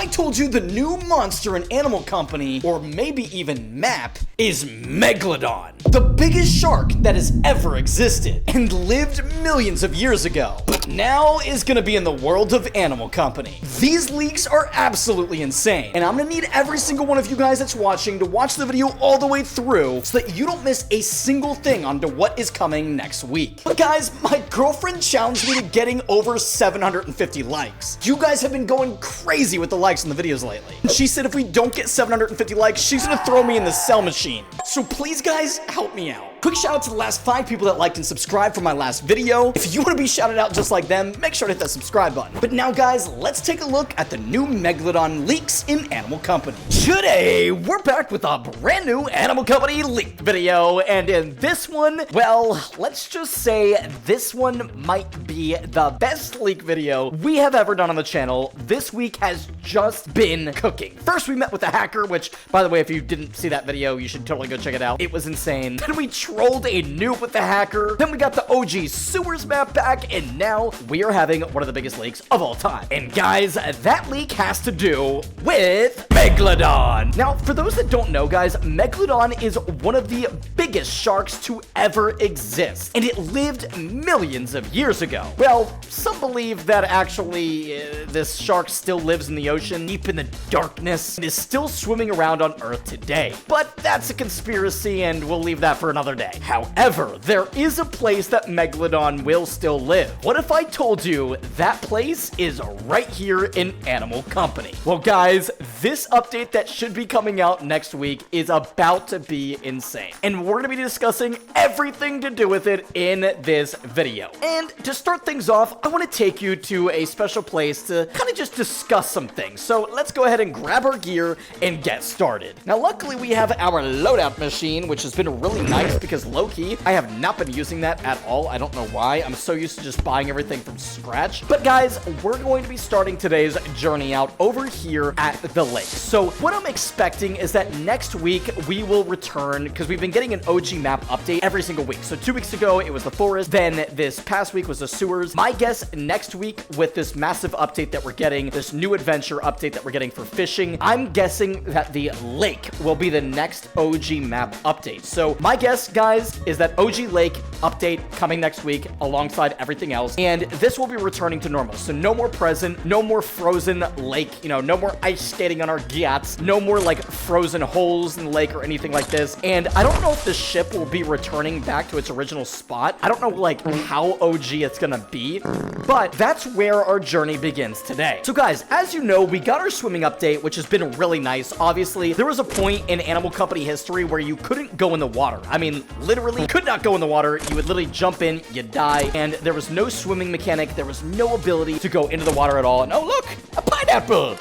I told you the new monster in Animal Company, or maybe even map, is Megalodon, the biggest shark that has ever existed and lived millions of years ago, but now is gonna be in the world of Animal Company. These leaks are absolutely insane, and I'm gonna need every single one of you guys that's watching to watch the video all the way through so that you don't miss a single thing onto what is coming next week. But guys, my girlfriend challenged me to getting over 750 likes. You guys have been going crazy with the likes on the videos lately. She said if we don't get 750 likes, she's gonna throw me in the cell machine. So please guys, help me out. Quick shout out to the last 5 people that liked and subscribed for my last video. If you want to be shouted out just like them, make sure to hit that subscribe button. But now guys, let's take a look at the new Megalodon leaks in Animal Company. Today, we're back with a brand new Animal Company leak video, and in this one, well, let's just say this one might be the best leak video we have ever done on the channel. This week has just been cooking. First, we met with a hacker, which, by the way, if you didn't see that video, you should totally go check it out. It was insane. Then we trolled a noob with the hacker. Then we got the OG sewers map back, and now we are having one of the biggest leaks of all time. And guys, that leak has to do with Megalodon. Now, for those that don't know, guys, Megalodon is one of the biggest sharks to ever exist, and it lived millions of years ago. Well, some believe that actually this shark still lives in the ocean, deep in the darkness, and is still swimming around on Earth today. But that's a conspiracy, and we'll leave that for another day. However, there is a place that Megalodon will still live. What if I told you that place is right here in Animal Company? Well, guys, this update that should be coming out next week is about to be insane, and we're going to be discussing everything to do with it in this video. And to start things off, I want to take you to a special place to kind of just discuss some things. So let's go ahead and grab our gear and get started. Now, luckily, we have our loadout machine, which has been really nice because low-key, I have not been using that at all. I don't know why. I'm so used to just buying everything from scratch. But guys, we're going to be starting today's journey out over here at the lake. So what I'm expecting is that next week we will return, because we've been getting an OG map update every single week. So 2 weeks ago, it was the forest. Then this past week was the sewers. My guess next week, with this massive update that we're getting, this new adventure update that we're getting for fishing, I'm guessing that the lake will be the next OG map update. So my guess, guys, is that OG Lake update coming next week alongside everything else, and this will be returning to normal. So no more present, no more frozen lake, no more ice skating on our yachts, no more like frozen holes in the lake or anything like this. And I don't know if the ship will be returning back to its original spot. I don't know like how OG it's gonna be, but that's where our journey begins today. So guys, as you know, we got our swimming update, which has been really nice. Obviously, there was a point in Animal Company history where you couldn't go in the water. I mean, literally could not go in the water. You would literally jump in, you'd die, and there was no swimming mechanic. There was no ability to go into the water at all. And oh, look, a pineapple.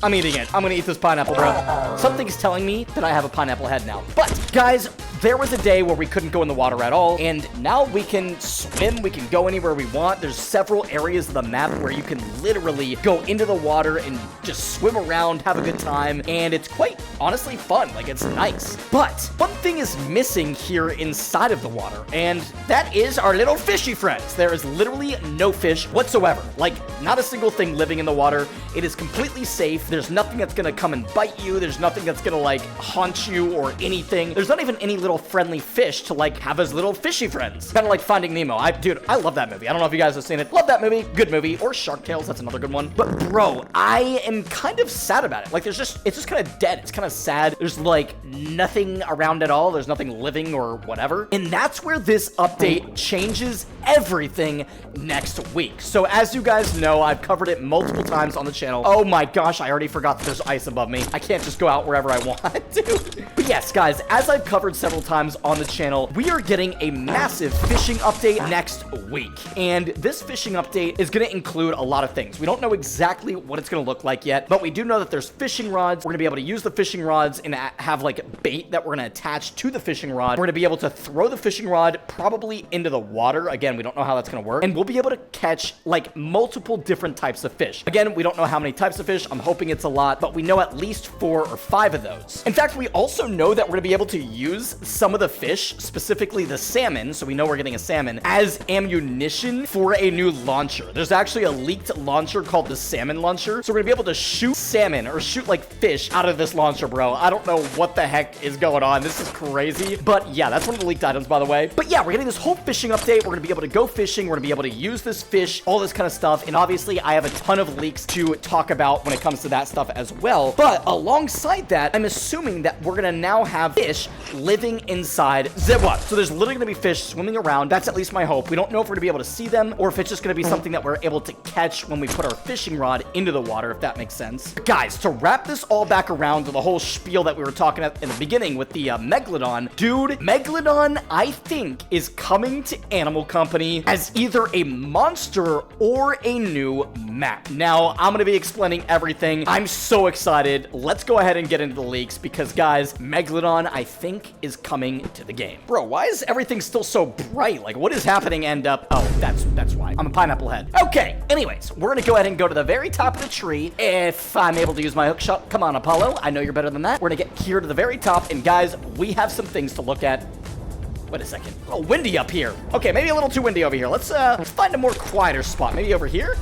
I'm eating it. I'm gonna eat this pineapple, bro. Something's telling me that I have a pineapple head now. But guys, there was a day where we couldn't go in the water at all, and now we can swim, we can go anywhere we want. There's several areas of the map where you can literally go into the water and just swim around, have a good time, and it's quite honestly fun. Like, it's nice. But one thing is missing here inside of the water, and that is our little fishy friends. There is literally no fish whatsoever. Like, not a single thing living in the water. It is completely safe. There's nothing that's gonna come and bite you. There's nothing that's gonna like haunt you or anything. There's not even any little friendly fish to like have as little fishy friends. Kind of like Finding Nemo. Dude, I love that movie. I don't know if you guys have seen it. Love that movie. Good movie. Or Shark Tales. That's another good one. But bro, I am kind of sad about it. Like, it's just kind of dead. It's kind of sad. There's like nothing around at all. There's nothing living or whatever. And that's where this update changes everything next week. So as you guys know, I've covered it multiple times on the channel. Oh my gosh, I already forgot that there's ice above me. I can't just go out wherever I want to. But yes, guys, as I've covered several times on the channel, we are getting a massive fishing update next week. And this fishing update is going to include a lot of things. We don't know exactly what it's going to look like yet, but we do know that there's fishing rods. We're going to be able to use the fishing rods and have like bait that we're going to attach to the fishing rod. We're going to be able to throw the fishing rod probably into the water. Again, we don't know how that's going to work. And we'll be able to catch like multiple different types of fish. Again, we don't know how many types of fish. I'm hoping it's a lot, but we know at least 4 or 5 of those. In fact, we also know that we're going to be able to use some of the fish, specifically the salmon, so we know we're getting a salmon, as ammunition for a new launcher. There's actually a leaked launcher called the salmon launcher, so we're gonna be able to shoot salmon or shoot like fish out of this launcher, bro. I don't know what the heck is going on. This is crazy, but yeah, that's one of the leaked items, by the way. But yeah, we're getting this whole fishing update. We're gonna be able to go fishing. We're gonna be able to use this fish, all this kind of stuff, and obviously I have a ton of leaks to talk about when it comes to that stuff as well. But alongside that, I'm assuming that we're gonna now have fish living inside Zipwap. So there's literally gonna be fish swimming around. That's at least my hope. We don't know if we're gonna be able to see them or if it's just gonna be something that we're able to catch when we put our fishing rod into the water, if that makes sense. But guys, to wrap this all back around to the whole spiel that we were talking about in the beginning with the Megalodon, dude, Megalodon, I think, is coming to Animal Company as either a monster or a new map. Now, I'm gonna be explaining everything. I'm so excited. Let's go ahead and get into the leaks because, guys, Megalodon, I think, is coming to the game. Bro, why is everything still so bright? Like, what is happening? And, oh, that's why. I'm a pineapple head. Okay, anyways, we're gonna go ahead and go to the very top of the tree if I'm able to use my hook shot. Come on, Apollo. I know you're better than that. We're gonna get here to the very top, and guys, we have some things to look at. Wait a second. A little windy up here. Okay, maybe a little too windy over here. Let's find a more quieter spot. Maybe over here?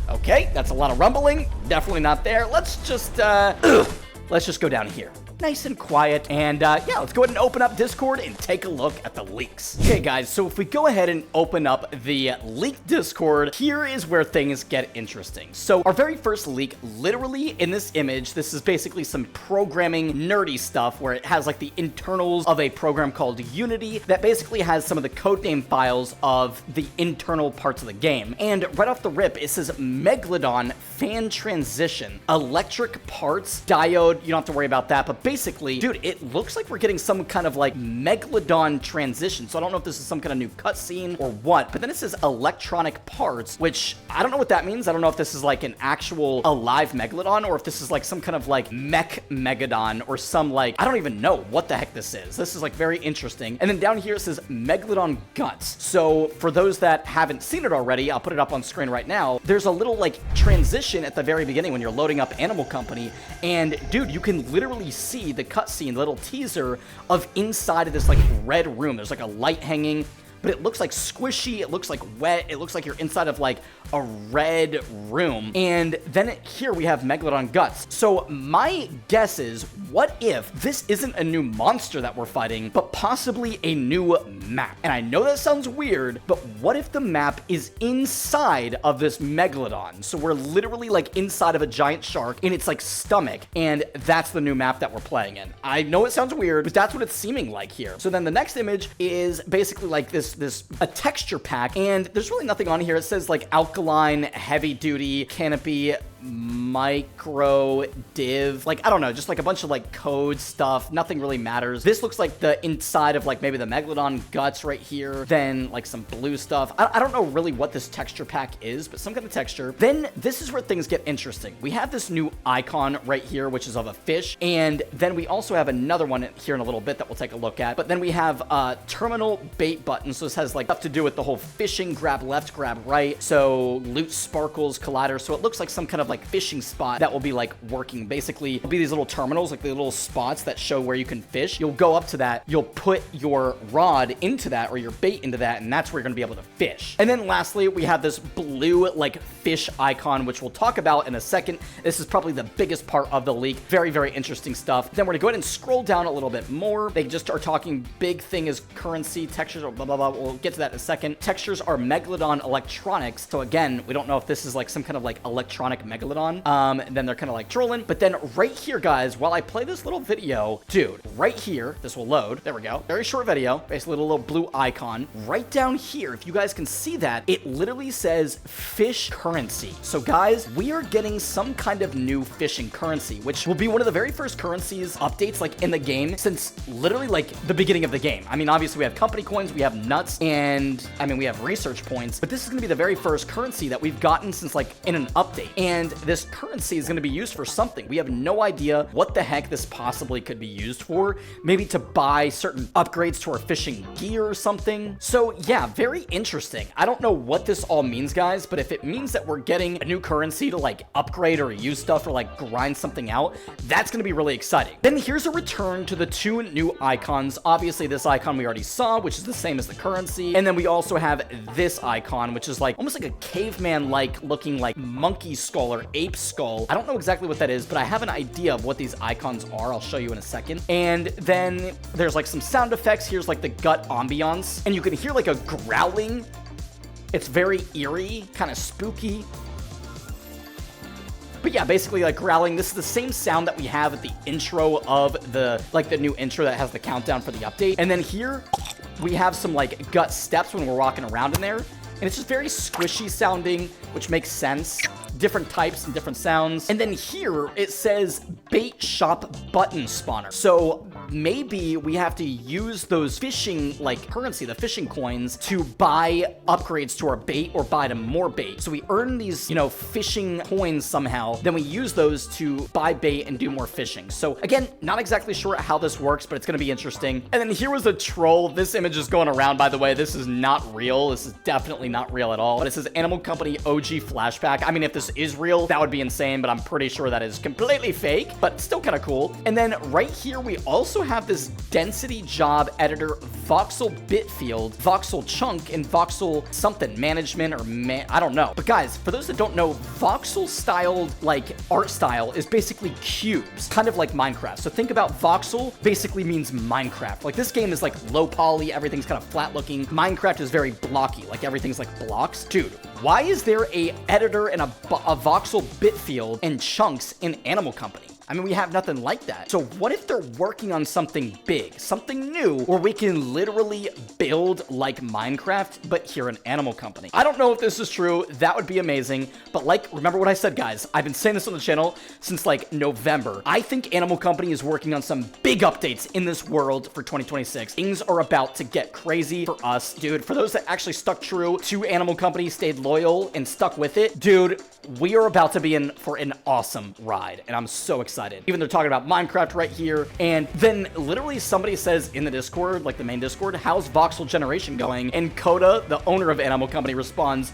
Okay, that's a lot of rumbling. Definitely not there. Let's just go down here. Nice and quiet. And yeah, let's go ahead and open up Discord and take a look at the leaks. Okay, guys, so if we go ahead and open up the leaked Discord, here is where things get interesting. So our very first leak, literally in this image, this is basically some programming nerdy stuff where it has like the internals of a program called Unity that basically has some of the codename files of the internal parts of the game. And right off the rip, it says Megalodon fan transition, electric parts, diode. You don't have to worry about that, but basically, dude, it looks like we're getting some kind of like Megalodon transition. So I don't know if this is some kind of new cutscene or what, but then it says electronic parts, which I don't know what that means. I don't know if this is like an actual alive Megalodon or if this is like some kind of like mech Megalodon or some like, I don't even know what the heck this is. This is like very interesting. And then down here it says Megalodon guts. So for those that haven't seen it already, I'll put it up on screen right now. There's a little like transition at the very beginning when you're loading up Animal Company. And dude, you can literally see the cutscene, the little teaser of inside of this like red room. There's like a light hanging, but it looks like squishy, it looks like wet, it looks like you're inside of like a red room. And then here we have Megalodon guts. So my guess is, what if this isn't a new monster that we're fighting, but possibly a new map? And I know that sounds weird, but what if the map is inside of this Megalodon? So we're literally like inside of a giant shark in its like stomach, and that's the new map that we're playing in. I know it sounds weird, but that's what it's seeming like here. So then the next image is basically like a texture pack, and there's really nothing on here. It says like alkaline, heavy duty, canopy, micro div, like I don't know, just like a bunch of like code stuff. Nothing really matters. This looks like the inside of like maybe the Megalodon guts right here, then like some blue stuff. I don't know really what this texture pack is, but some kind of texture. Then this is where things get interesting. We have this new icon right here, which is of a fish, and then we also have another one here in a little bit that we'll take a look at. But then we have a terminal bait button. So this has like stuff to do with the whole fishing, grab left, grab right, so loot sparkles, collider. So it looks like some kind of like fishing spot that will be like working. Basically, it'll be these little terminals, like the little spots that show where you can fish. You'll go up to that, you'll put your rod into that or your bait into that, and that's where you're gonna be able to fish. And then lastly, we have this blue like fish icon, which we'll talk about in a second. This is probably the biggest part of the leak. Very, very interesting stuff. Then we're gonna go ahead and scroll down a little bit more. They just are talking big thing is currency, textures, or blah, blah, blah. We'll get to that in a second. Textures are Megalodon electronics. So again, we don't know if this is like some kind of like electronic Megalodon. And then they're kind of like trolling. But then right here, guys, while I play this little video, dude, right here, this will load. There we go. Very short video. Basically a little blue icon. Right down here, if you guys can see that, it literally says fish currency. So guys, we are getting some kind of new fishing currency, which will be one of the very first currencies updates like in the game since literally like the beginning of the game. I mean, obviously we have company coins, we have nuts, and I mean, we have research points, but this is gonna be the very first currency that we've gotten since like in an update. And and this currency is going to be used for something. We have no idea what the heck this possibly could be used for. Maybe to buy certain upgrades to our fishing gear or something. So yeah, very interesting. I don't know what this all means, guys, but if it means that we're getting a new currency to like upgrade or use stuff or like grind something out, that's going to be really exciting. Then here's a return to the 2 new icons. Obviously this icon we already saw, which is the same as the currency. And then we also have this icon, which is like almost like a caveman-like looking like monkey skull or ape skull. I don't know exactly what that is, but I have an idea of what these icons are. I'll show you in a second. And then there's like some sound effects. Here's like the gut ambiance, and you can hear like a growling. It's very eerie, kind of spooky. But yeah, basically like growling. This is the same sound that we have at the intro of the new intro that has the countdown for the update. And then here we have some like gut steps when we're walking around in there. And it's just very squishy sounding, which makes sense. Different types and different sounds. And then here it says bait shop button spawner. So maybe we have to use those fishing like currency, the fishing coins, to buy upgrades to our bait or buy them more bait. So we earn these, you know, fishing coins somehow. Then we use those to buy bait and do more fishing. So again, not exactly sure how this works, but it's going to be interesting. And then here was a troll. This image is going around, by the way. This is not real. This is definitely not real at all. But it says Animal Company OG flashback. I mean, if this is real, that would be insane, but I'm pretty sure that is completely fake, but still kind of cool. And then right here, we also have this density job editor, voxel bit field, voxel chunk, and voxel something management, or I don't know. But guys, for those that don't know, voxel styled like art style is basically cubes, kind of like Minecraft. So think about voxel basically means Minecraft. Like this game is like low poly, everything's kind of flat looking. Minecraft is very blocky, like everything's like blocks. Dude, why is there a editor and a voxel bit field and chunks in Animal Company? I mean, we have nothing like that. So what if they're working on something big, something new, where we can literally build like Minecraft, but here in Animal Company? I don't know if this is true. That would be amazing. But like, remember what I said, guys. I've been saying this on the channel since like November. I think Animal Company is working on some big updates in this world for 2026. Things are about to get crazy for us, dude. For those that actually stuck true to Animal Company, stayed loyal, and stuck with it, dude, we are about to be in for an awesome ride, and I'm so excited. Even they're talking about Minecraft right here, and then literally somebody says in the Discord, like the main Discord, how's voxel generation going? And Coda, the owner of Animal Company, responds,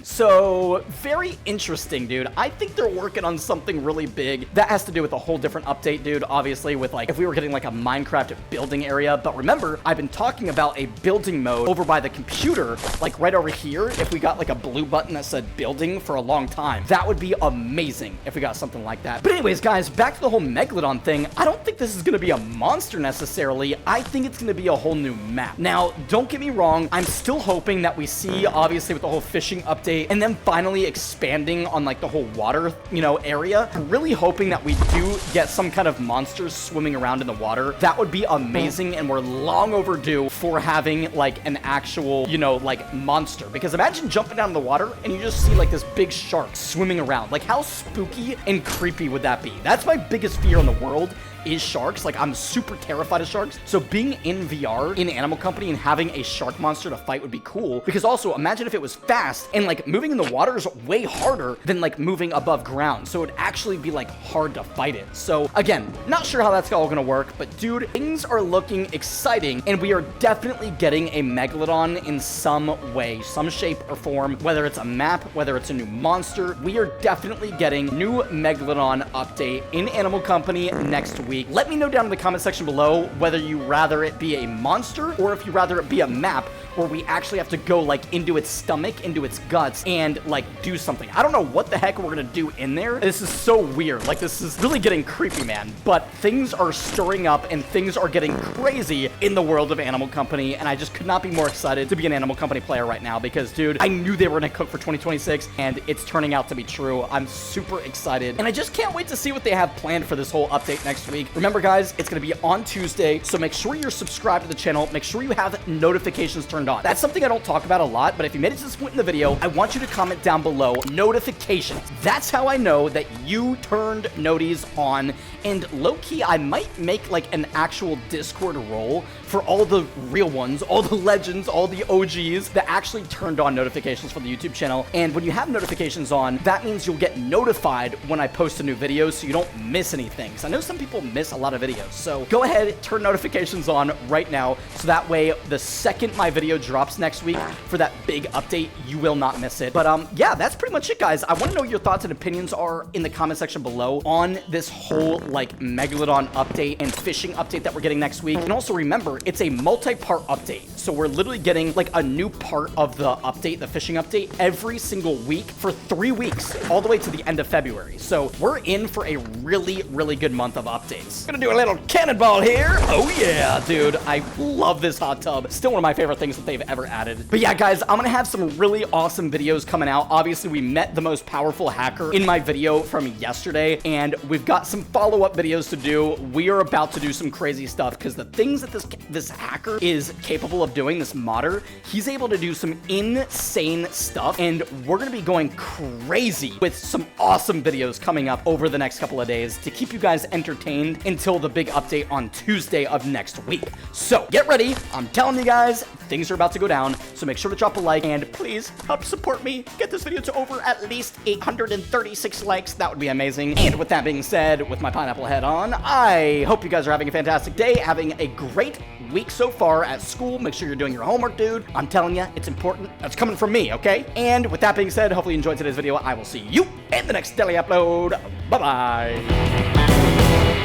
so very interesting, dude. I think they're working on something really big that has to do with a whole different update, dude. Obviously, with like if we were getting like a Minecraft building area. But remember, I've been talking about a building mode over by the computer, like right over here. If we got like a blue button that said building for a long time, that would be amazing if we got something like that. But anyways, guys, back to the whole Megalodon thing. I don't think this is going to be a monster necessarily. I think it's going to be a whole new map. Now, don't get me wrong. I'm still hoping that we see, obviously, with the whole fishing update and then finally expanding on like the whole water, you know, area. I'm really hoping that we do get some kind of monsters swimming around in the water. That would be amazing, and we're long overdue for having like an actual, you know, like monster. Because imagine jumping down in the water and you just see like this big shark swimming around. Like how spooky and creepy would that be? That's my biggest fear in the world, is sharks. Like I'm super terrified of sharks. So being in VR in Animal Company and having a shark monster to fight would be cool. Because also imagine if it was fast and like moving in the water is way harder than like moving above ground. So it'd actually be like hard to fight it. So again, not sure how that's all gonna work, but dude, things are looking exciting, and we are definitely getting a Megalodon in some way, some shape or form, whether it's a map, whether it's a new monster. We are definitely getting new Megalodon update in Animal Company next week. Let me know down in the comment section below whether you rather it be a monster or if you rather it be a map where we actually have to go like into its stomach, into its guts, and like do something. I don't know what the heck we're gonna do in there. This is so weird. Like this is really getting creepy, man. But things are stirring up and things are getting crazy in the world of Animal Company, and I just could not be more excited to be an Animal Company player right now because, dude, I knew they were gonna cook for 2026 and it's turning out to be true. I'm super excited, and I just can't wait to see what they have planned for this whole update next week. Remember, guys, it's gonna be on Tuesday, so make sure you're subscribed to the channel. Make sure you have notifications turned on. That's something I don't talk about a lot, but if you made it to this point in the video, I want you to comment down below notifications. That's how I know that you turned noties on. And low-key, I might make like an actual Discord role for all the real ones, all the legends, all the OGs that actually turned on notifications for the YouTube channel. And when you have notifications on, that means you'll get notified when I post a new video so you don't miss anything. So I know some people miss a lot of videos. So go ahead, turn notifications on right now so that way the second my video drops next week for that big update, you will not miss it. But yeah, that's pretty much it, guys. I want to know what your thoughts and opinions are in the comment section below on this whole like Megalodon update and fishing update that we're getting next week. And also remember, it's a multi-part update. So we're literally getting like a new part of the update, the fishing update, every single week for 3 weeks, all the way to the end of February. So we're in for a really, really good month of updates. Gonna do a little cannonball here. Oh yeah, dude. I love this hot tub. Still one of my favorite things that they've ever added. But yeah, guys, I'm gonna have some really awesome videos coming out. Obviously, we met the most powerful hacker in my video from yesterday, and we've got some follow-up videos to do. We are about to do some crazy stuff because the things that this hacker is capable of doing, this modder, he's able to do some insane stuff, and we're gonna be going crazy with some awesome videos coming up over the next couple of days to keep you guys entertained until the big update on Tuesday of next week. So get ready. I'm telling you guys, things are about to go down, so make sure to drop a like and please help support me get this video to over at least 836 likes. That would be amazing. And with that being said, with my pineapple head on, I hope you guys are having a fantastic day, having a great week so far at school. Make sure you're doing your homework, dude. I'm telling you, it's important. That's coming from me, okay? And with that being said, hopefully you enjoyed today's video. I will see you in the next daily upload. Bye-bye.